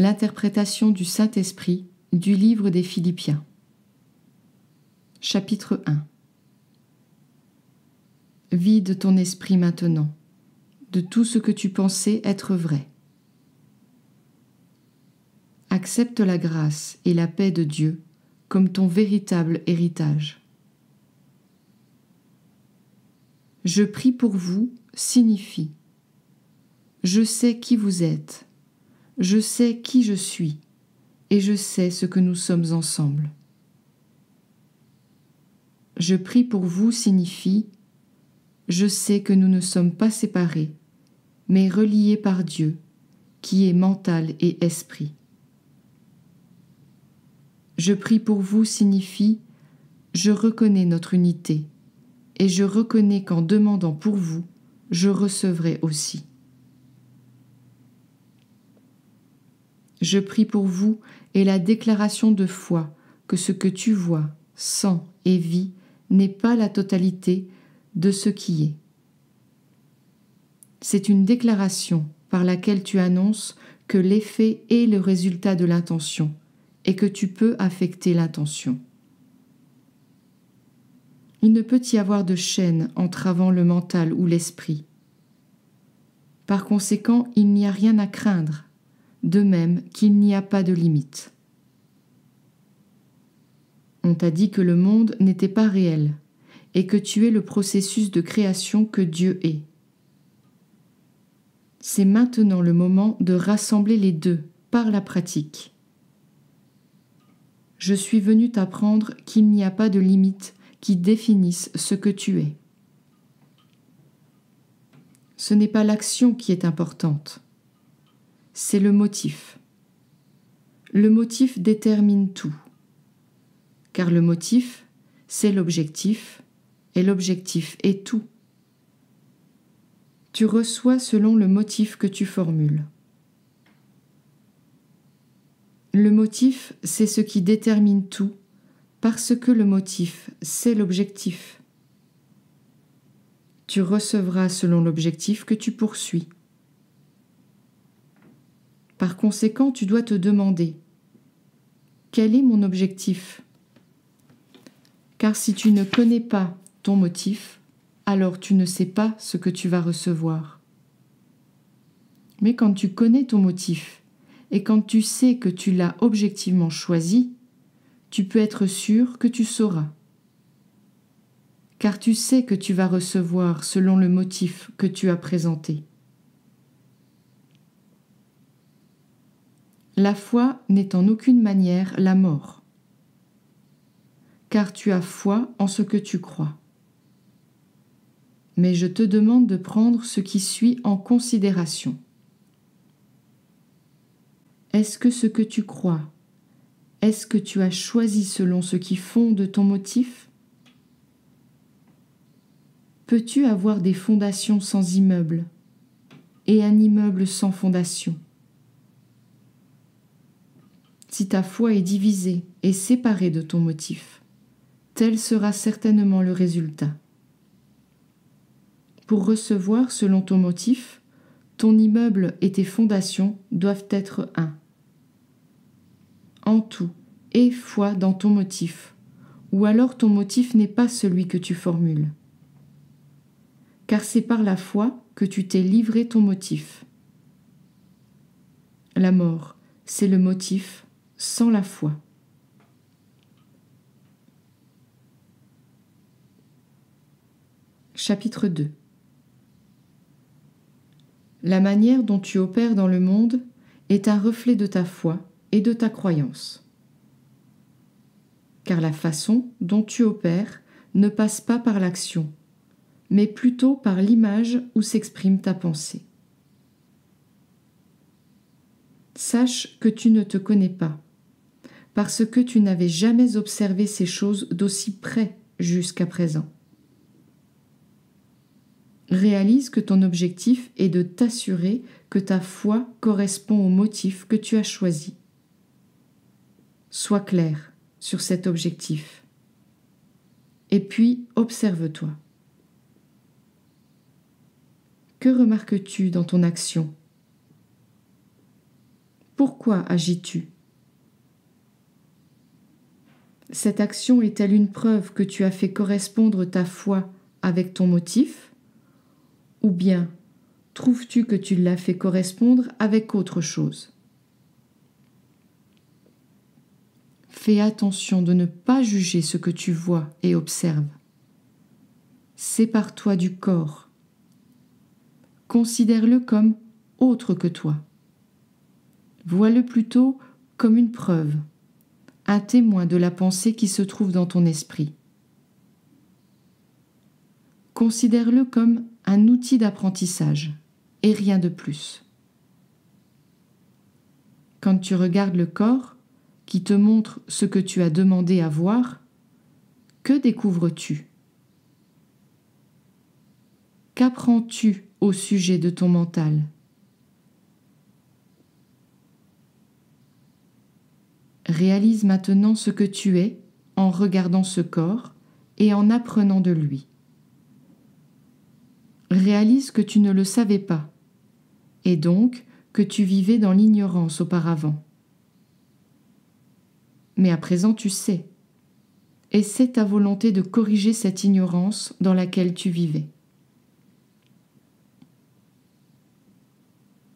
L'interprétation du Saint-Esprit du livre des Philippiens. Chapitre 1. Vide ton esprit maintenant de tout ce que tu pensais être vrai. Accepte la grâce et la paix de Dieu comme ton véritable héritage. Je prie pour vous signifie « Je sais qui vous êtes, je sais qui je suis, et je sais ce que nous sommes ensemble. » Je prie pour vous signifie « Je sais que nous ne sommes pas séparés, mais reliés par Dieu, qui est mental et esprit. » Je prie pour vous signifie « Je reconnais notre unité, et je reconnais qu'en demandant pour vous, je recevrai aussi. » Je prie pour vous et la déclaration de foi que ce que tu vois, sens et vis n'est pas la totalité de ce qui est. C'est une déclaration par laquelle tu annonces que l'effet est le résultat de l'intention et que tu peux affecter l'intention. Il ne peut y avoir de chaîne entravant le mental ou l'esprit. Par conséquent, il n'y a rien à craindre, de même qu'il n'y a pas de limite. On t'a dit que le monde n'était pas réel et que tu es le processus de création que Dieu est. C'est maintenant le moment de rassembler les deux par la pratique. Je suis venu t'apprendre qu'il n'y a pas de limites qui définissent ce que tu es. Ce n'est pas l'action qui est importante, c'est le motif. Le motif détermine tout, car le motif, c'est l'objectif, et l'objectif est tout. Tu reçois selon le motif que tu formules. Le motif, c'est ce qui détermine tout, parce que le motif, c'est l'objectif. Tu recevras selon l'objectif que tu poursuis. Par conséquent, tu dois te demander « Quel est mon objectif ?» Car si tu ne connais pas ton motif, alors tu ne sais pas ce que tu vas recevoir. Mais quand tu connais ton motif et quand tu sais que tu l'as objectivement choisi, tu peux être sûr que tu sauras. Car tu sais que tu vas recevoir selon le motif que tu as présenté. La foi n'est en aucune manière la mort, car tu as foi en ce que tu crois. Mais je te demande de prendre ce qui suit en considération. Est-ce que ce que tu crois, est-ce que tu as choisi selon ce qui fonde ton motif ? Peux-tu avoir des fondations sans immeuble et un immeuble sans fondation ? Si ta foi est divisée et séparée de ton motif, tel sera certainement le résultat. Pour recevoir selon ton motif, ton immeuble et tes fondations doivent être un. En tout, aie foi dans ton motif, ou alors ton motif n'est pas celui que tu formules. Car c'est par la foi que tu t'es livré ton motif. La mort, c'est le motif sans la foi. Chapitre 2. La manière dont tu opères dans le monde est un reflet de ta foi et de ta croyance. Car la façon dont tu opères ne passe pas par l'action, mais plutôt par l'image où s'exprime ta pensée. Sache que tu ne te connais pas, parce que tu n'avais jamais observé ces choses d'aussi près jusqu'à présent. Réalise que ton objectif est de t'assurer que ta foi correspond au motif que tu as choisi. Sois clair sur cet objectif. Et puis, observe-toi. Que remarques-tu dans ton action ? Pourquoi agis-tu? Cette action est-elle une preuve que tu as fait correspondre ta foi avec ton motif? Ou bien trouves-tu que tu l'as fait correspondre avec autre chose? Fais attention de ne pas juger ce que tu vois et observes. Sépare-toi du corps. Considère-le comme autre que toi. Vois-le plutôt comme une preuve, un témoin de la pensée qui se trouve dans ton esprit. Considère-le comme un outil d'apprentissage et rien de plus. Quand tu regardes le corps, qui te montre ce que tu as demandé à voir, que découvres-tu? Qu'apprends-tu au sujet de ton mental? Réalise maintenant ce que tu es en regardant ce corps et en apprenant de lui. Réalise que tu ne le savais pas, et donc que tu vivais dans l'ignorance auparavant. Mais à présent tu sais, et c'est ta volonté de corriger cette ignorance dans laquelle tu vivais.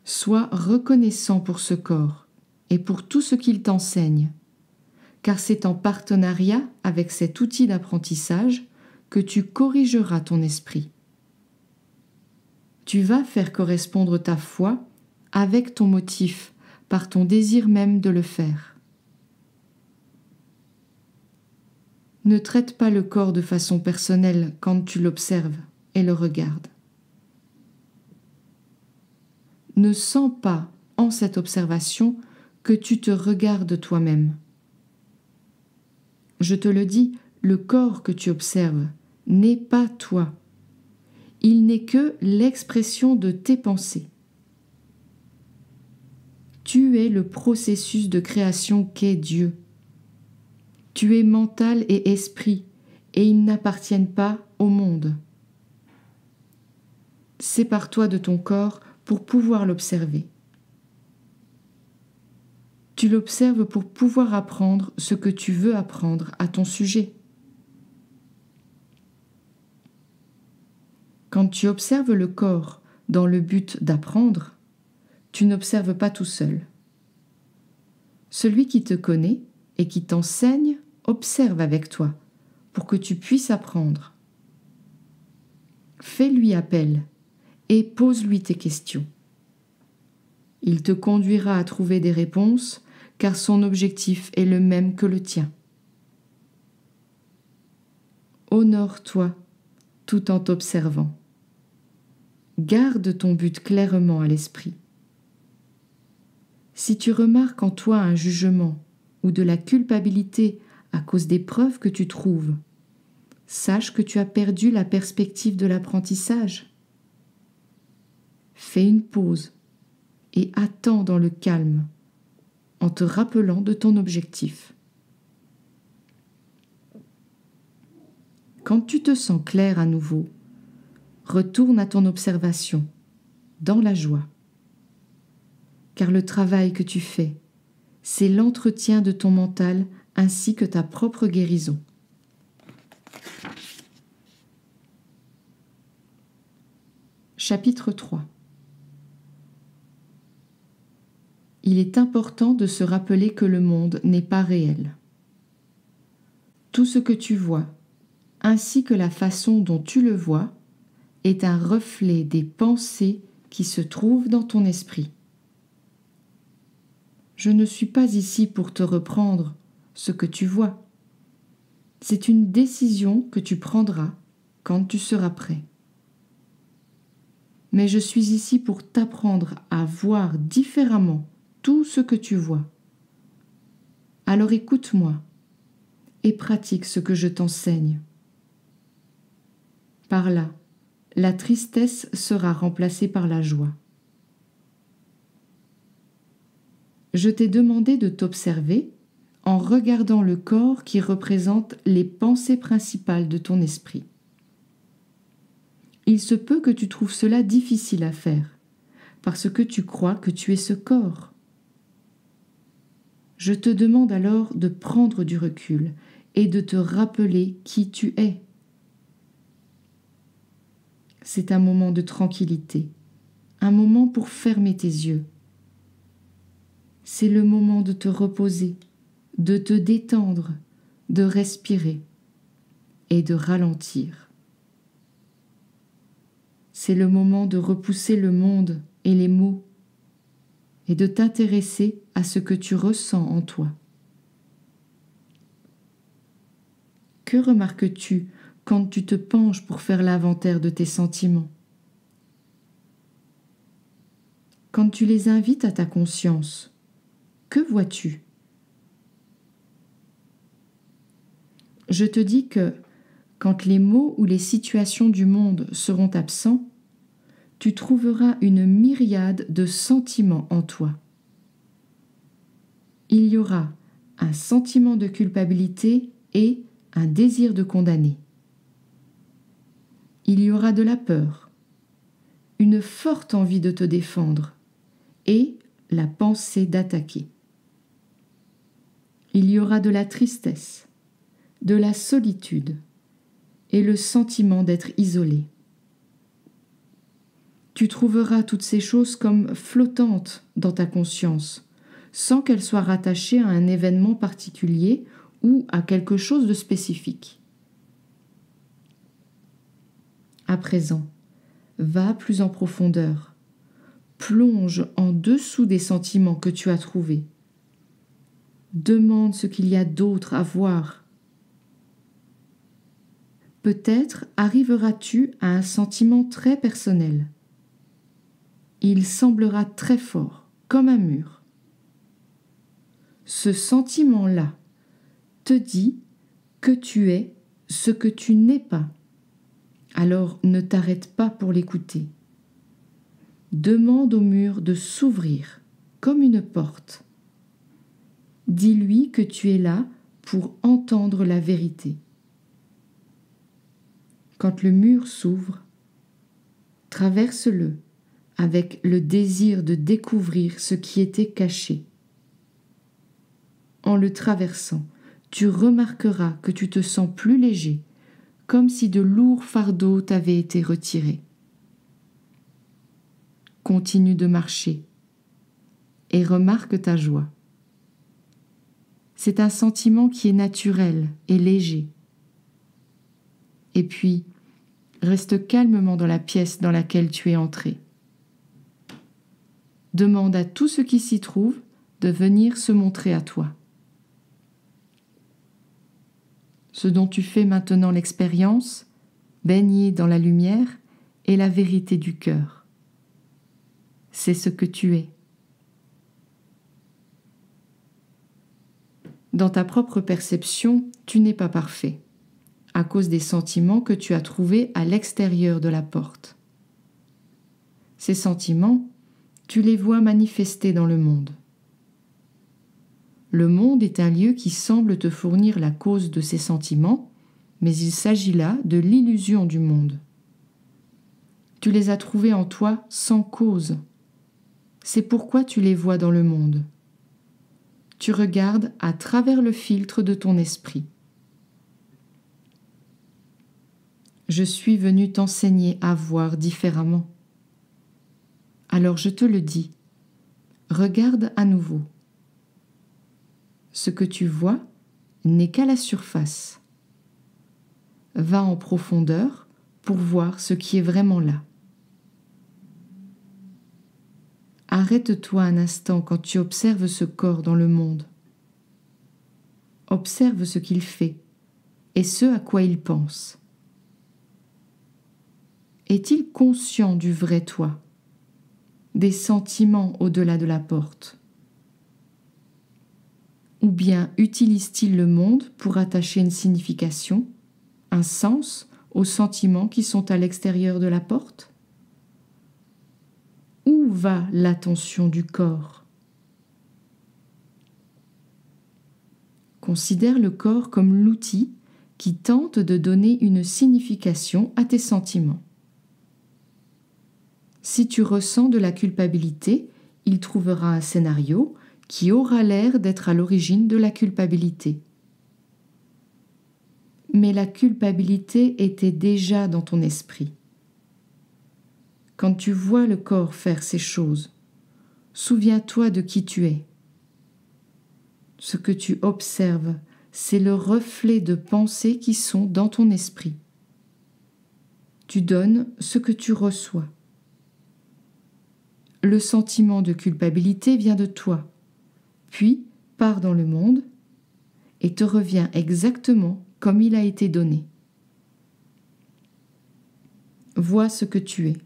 Sois reconnaissant pour ce corps et pour tout ce qu'il t'enseigne, car c'est en partenariat avec cet outil d'apprentissage que tu corrigeras ton esprit. Tu vas faire correspondre ta foi avec ton motif par ton désir même de le faire. Ne traite pas le corps de façon personnelle quand tu l'observes et le regardes. Ne sens pas en cette observation que tu te regardes toi-même. Je te le dis, le corps que tu observes n'est pas toi. Il n'est que l'expression de tes pensées. Tu es le processus de création qu'est Dieu. Tu es mental et esprit, et ils n'appartiennent pas au monde. Sépare-toi de ton corps pour pouvoir l'observer. Tu l'observes pour pouvoir apprendre ce que tu veux apprendre à ton sujet. Quand tu observes le corps dans le but d'apprendre, tu n'observes pas tout seul. Celui qui te connaît et qui t'enseigne observe avec toi pour que tu puisses apprendre. Fais-lui appel et pose-lui tes questions. Il te conduira à trouver des réponses car son objectif est le même que le tien. Honore-toi tout en t'observant. Garde ton but clairement à l'esprit. Si tu remarques en toi un jugement ou de la culpabilité à cause des preuves que tu trouves, sache que tu as perdu la perspective de l'apprentissage. Fais une pause et attends dans le calme en te rappelant de ton objectif. Quand tu te sens clair à nouveau, retourne à ton observation, dans la joie. Car le travail que tu fais, c'est l'entretien de ton mental ainsi que ta propre guérison. Chapitre 3. Il est important de se rappeler que le monde n'est pas réel. Tout ce que tu vois, ainsi que la façon dont tu le vois, est un reflet des pensées qui se trouvent dans ton esprit. Je ne suis pas ici pour te reprendre ce que tu vois. C'est une décision que tu prendras quand tu seras prêt. Mais je suis ici pour t'apprendre à voir différemment tout ce que tu vois. Alors écoute-moi et pratique ce que je t'enseigne. Par là, la tristesse sera remplacée par la joie. Je t'ai demandé de t'observer en regardant le corps qui représente les pensées principales de ton esprit. Il se peut que tu trouves cela difficile à faire, parce que tu crois que tu es ce corps. Je te demande alors de prendre du recul et de te rappeler qui tu es. C'est un moment de tranquillité, un moment pour fermer tes yeux. C'est le moment de te reposer, de te détendre, de respirer et de ralentir. C'est le moment de repousser le monde et les mots et de t'intéresser à ce que tu ressens en toi. Que remarques-tu quand tu te penches pour faire l'inventaire de tes sentiments? Quand tu les invites à ta conscience, que vois-tu? Je te dis que, quand les mots ou les situations du monde seront absents, tu trouveras une myriade de sentiments en toi. Il y aura un sentiment de culpabilité et un désir de condamner. Il y aura de la peur, une forte envie de te défendre et la pensée d'attaquer. Il y aura de la tristesse, de la solitude et le sentiment d'être isolé. Tu trouveras toutes ces choses comme flottantes dans ta conscience, sans qu'elles soient rattachées à un événement particulier ou à quelque chose de spécifique. À présent, va plus en profondeur, plonge en dessous des sentiments que tu as trouvés. Demande ce qu'il y a d'autre à voir. Peut-être arriveras-tu à un sentiment très personnel. Il semblera très fort, comme un mur. Ce sentiment-là te dit que tu es ce que tu n'es pas. Alors ne t'arrête pas pour l'écouter. Demande au mur de s'ouvrir comme une porte. Dis-lui que tu es là pour entendre la vérité. Quand le mur s'ouvre, traverse-le avec le désir de découvrir ce qui était caché. En le traversant, tu remarqueras que tu te sens plus léger, comme si de lourds fardeaux t'avaient été retirés. Continue de marcher et remarque ta joie. C'est un sentiment qui est naturel et léger. Et puis, reste calmement dans la pièce dans laquelle tu es entré. Demande à tout ce qui s'y trouve de venir se montrer à toi. Ce dont tu fais maintenant l'expérience, baigné dans la lumière et la vérité du cœur. C'est ce que tu es. Dans ta propre perception, tu n'es pas parfait, à cause des sentiments que tu as trouvés à l'extérieur de la porte. Ces sentiments, tu les vois manifestés dans le monde. Le monde est un lieu qui semble te fournir la cause de ces sentiments, mais il s'agit là de l'illusion du monde. Tu les as trouvés en toi sans cause. C'est pourquoi tu les vois dans le monde. Tu regardes à travers le filtre de ton esprit. Je suis venu t'enseigner à voir différemment. Alors je te le dis, regarde à nouveau. Ce que tu vois n'est qu'à la surface. Va en profondeur pour voir ce qui est vraiment là. Arrête-toi un instant quand tu observes ce corps dans le monde. Observe ce qu'il fait et ce à quoi il pense. Est-il conscient du vrai toi, des sentiments au-delà de la porte? Ou bien utilise-t-il le monde pour attacher une signification, un sens aux sentiments qui sont à l'extérieur de la porte? Où va l'attention du corps? Considère le corps comme l'outil qui tente de donner une signification à tes sentiments. Si tu ressens de la culpabilité, il trouvera un scénario qui aura l'air d'être à l'origine de la culpabilité. Mais la culpabilité était déjà dans ton esprit. Quand tu vois le corps faire ces choses, souviens-toi de qui tu es. Ce que tu observes, c'est le reflet de pensées qui sont dans ton esprit. Tu donnes ce que tu reçois. Le sentiment de culpabilité vient de toi, puis part dans le monde et te revient exactement comme il a été donné. Vois ce que tu es.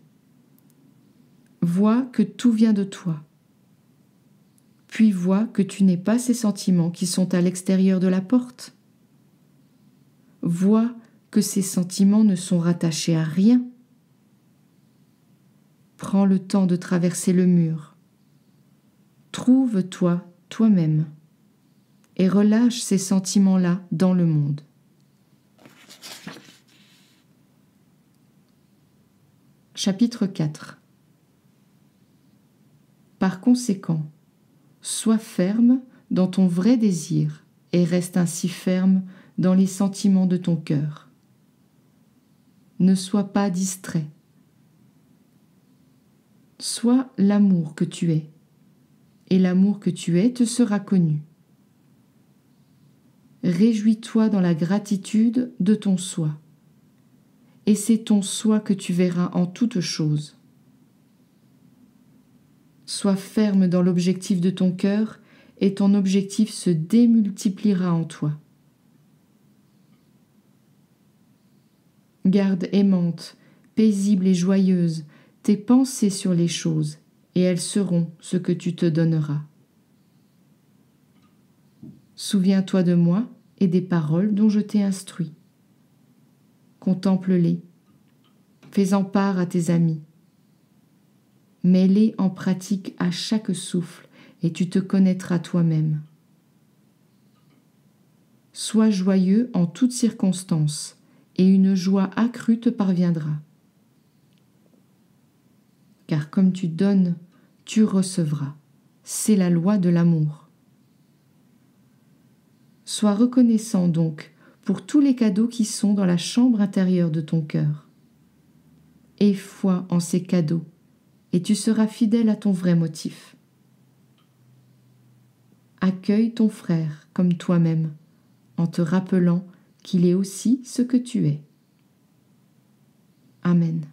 Vois que tout vient de toi. Puis vois que tu n'es pas ces sentiments qui sont à l'extérieur de la porte. Vois que ces sentiments ne sont rattachés à rien. Prends le temps de traverser le mur. Trouve-toi toi-même et relâche ces sentiments-là dans le monde. Chapitre 4. Par conséquent, sois ferme dans ton vrai désir et reste ainsi ferme dans les sentiments de ton cœur. Ne sois pas distrait. Sois l'amour que tu es, et l'amour que tu es te sera connu. Réjouis-toi dans la gratitude de ton soi, et c'est ton soi que tu verras en toutes choses. Sois ferme dans l'objectif de ton cœur, et ton objectif se démultipliera en toi. Garde aimante, paisible et joyeuse tes pensées sur les choses, et elles seront ce que tu te donneras. Souviens-toi de moi et des paroles dont je t'ai instruit. Contemple-les, fais-en part à tes amis. Mets-les en pratique à chaque souffle, et tu te connaîtras toi-même. Sois joyeux en toutes circonstances, et une joie accrue te parviendra. Car comme tu donnes, tu recevras. C'est la loi de l'amour. Sois reconnaissant donc pour tous les cadeaux qui sont dans la chambre intérieure de ton cœur. Aie foi en ces cadeaux, et tu seras fidèle à ton vrai motif. Accueille ton frère comme toi-même, en te rappelant qu'il est aussi ce que tu es. Amen.